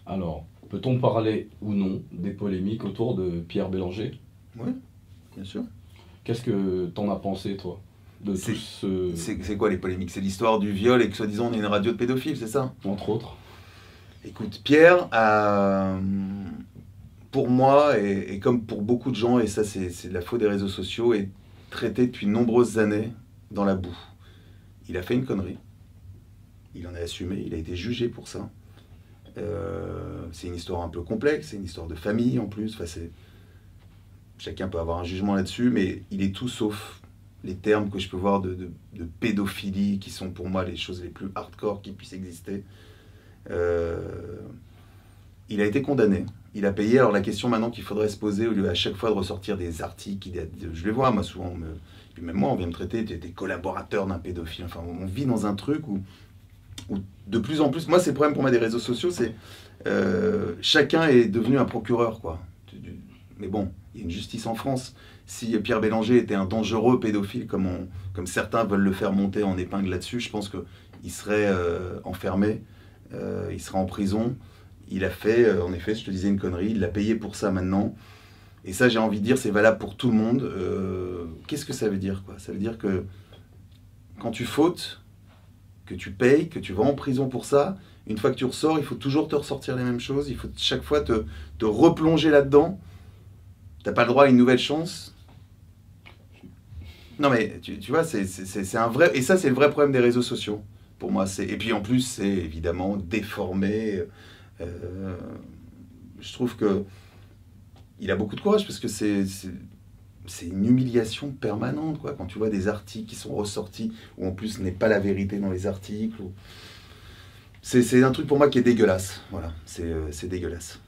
Alors, peut-on parler ou non des polémiques autour de Pierre Bélanger? Oui, bien sûr. Qu'est-ce que t'en as pensé, toi, de tout C'est ce... c'est quoi les polémiques? C'est l'histoire du viol et que soi-disant on est une radio de pédophiles, c'est ça? entre autres? Écoute, Pierre a, pour moi, et comme pour beaucoup de gens, et ça c'est de la faute des réseaux sociaux, est traité depuis de nombreuses années dans la boue. Il a fait une connerie, il en a assumé, il a été jugé pour ça. C'est une histoire un peu complexe, c'est une histoire de famille en plus. Enfin, chacun peut avoir un jugement là-dessus, mais il est tout sauf les termes que je peux voir de pédophilie, qui sont pour moi les choses les plus hardcore qui puissent exister. Euh, il a été condamné, il a payé. Alors la question maintenant qu'il faudrait se poser, au lieu à chaque fois de ressortir des articles, je les vois moi souvent, puis même moi on vient me traiter, t'es collaborateur d'un pédophile. Enfin, on vit dans un truc où de plus en plus, moi c'est le problème pour moi des réseaux sociaux, c'est chacun est devenu un procureur, quoi. Mais bon, il y a une justice en France. Si Pierre Bélanger était un dangereux pédophile, comme certains veulent le faire monter en épingle là-dessus, je pense qu'il serait enfermé, il serait en prison. Il a fait, en effet, je te disais une connerie, il l'a payé pour ça maintenant. Et ça, j'ai envie de dire, c'est valable pour tout le monde. Qu'est-ce que ça veut dire, quoi? Ça veut dire que quand tu fautes, que tu payes, que tu vas en prison pour ça, une fois que tu ressors, il faut toujours te ressortir les mêmes choses, il faut chaque fois te replonger là-dedans. T'as pas le droit à une nouvelle chance. Non mais tu vois, c'est un vrai... Et ça, c'est le vrai problème des réseaux sociaux. Pour moi, et puis en plus, c'est évidemment déformé. Euh, je trouve que il a beaucoup de courage parce que c'est une humiliation permanente, quoi. Quand tu vois des articles qui sont ressortis, où en plus n'est pas la vérité dans les articles. C'est un truc pour moi qui est dégueulasse. Voilà, c'est dégueulasse.